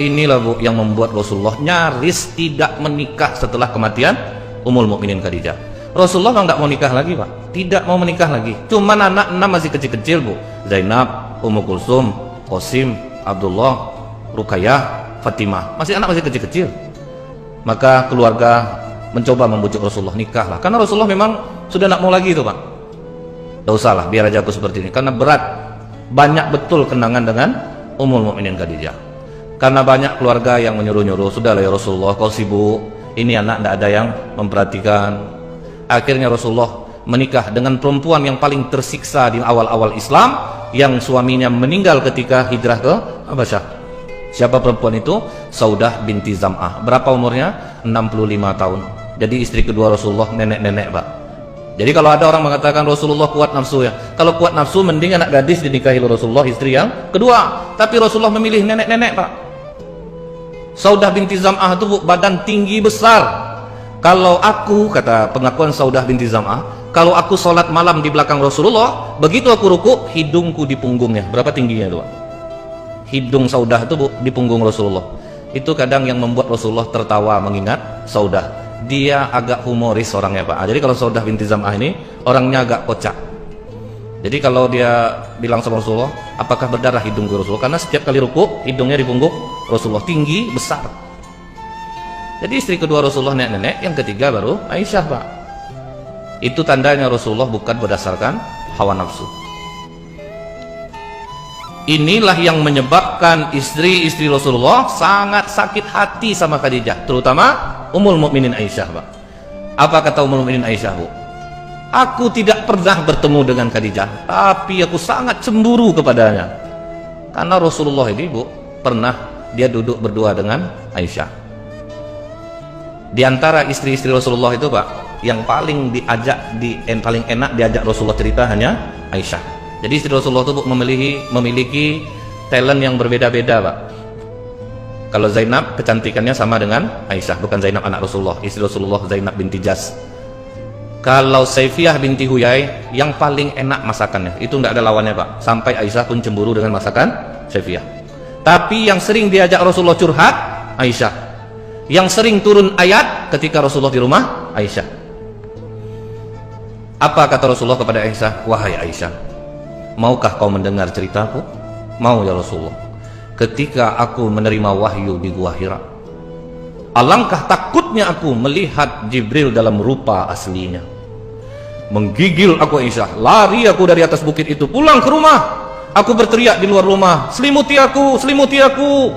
Inilah Bu yang membuat Rasulullah nyaris tidak menikah setelah kematian Ummul Mukminin Khadijah. Rasulullah nggak mau nikah lagi Pak, tidak mau menikah lagi. Cuman anak 6 masih kecil-kecil Bu, Zainab, Ummu Kulsum, Qasim, Abdullah, Ruqayyah, Fatimah, masih kecil-kecil. Maka keluarga mencoba membujuk Rasulullah, nikahlah, karena Rasulullah memang sudah nggak mau lagi itu Pak. Tidak usahlah, biar aja aku seperti ini, karena berat, banyak betul kenangan dengan Ummul Mukminin Khadijah. Karena banyak keluarga yang menyuruh-nyuruh, sudahlah ya Rasulullah, kau sibuk, ini anak tidak ada yang memperhatikan. Akhirnya Rasulullah menikah dengan perempuan yang paling tersiksa di awal-awal Islam, yang suaminya meninggal ketika hijrah ke Habasyah. Siapa perempuan itu? Saudah binti Zam'ah. Berapa umurnya? 65 tahun. Jadi istri kedua Rasulullah, nenek-nenek Pak. Jadi kalau ada orang mengatakan Rasulullah kuat nafsu ya, kalau kuat nafsu mending anak gadis dinikahi Rasulullah, istri yang kedua. Tapi Rasulullah memilih nenek-nenek Pak. Saudah binti Zam'ah itu badan tinggi besar. Kalau aku, kata pengakuan Saudah binti Zam'ah, kalau aku sholat malam di belakang Rasulullah, begitu aku ruku, hidungku di punggungnya. Berapa tingginya itu Pak? Hidung Saudah itu di punggung Rasulullah. Itu kadang yang membuat Rasulullah tertawa mengingat Saudah. Dia agak humoris orangnya Pak. Jadi kalau Saudah binti Zam'ah ini orangnya agak kocak. Jadi kalau dia bilang sama Rasulullah, apakah berdarah hidungku Rasulullah? Karena setiap kali ruku, hidungnya di punggung Rasulullah, tinggi, besar. Jadi istri kedua Rasulullah nenek-nenek, yang ketiga baru Aisyah Pak. Itu tandanya Rasulullah bukan berdasarkan hawa nafsu. Inilah yang menyebabkan istri-istri Rasulullah sangat sakit hati sama Khadijah, terutama Ummul Mukminin Aisyah Pak. Apa kata Ummul Mukminin Aisyah Bu? Aku tidak pernah bertemu dengan Khadijah, tapi aku sangat cemburu kepadanya. Karena Rasulullah ini Bu, pernah dia duduk berdua dengan Aisyah. Di antara istri-istri Rasulullah itu Pak, yang paling paling enak diajak Rasulullah cerita hanya Aisyah. Jadi istri Rasulullah itu memiliki talent yang berbeda-beda Pak. Kalau Zainab kecantikannya sama dengan Aisyah, bukan Zainab anak Rasulullah, istri Rasulullah Zainab binti Jas. Kalau Saifiyah binti Huyai yang paling enak masakannya, itu tidak ada lawannya Pak. Sampai Aisyah pun cemburu dengan masakan Saifiyah. Tapi yang sering diajak Rasulullah curhat Aisyah. Yang sering turun ayat ketika Rasulullah di rumah Aisyah. Apa kata Rasulullah kepada Aisyah? Wahai Aisyah, maukah kau mendengar ceritaku? Mau ya Rasulullah. Ketika aku menerima wahyu di Gua Hira, alangkah takutnya aku melihat Jibril dalam rupa aslinya. Menggigil aku Aisyah, lari aku dari atas bukit itu, pulang ke rumah. Aku berteriak di luar rumah, selimuti aku, selimuti aku.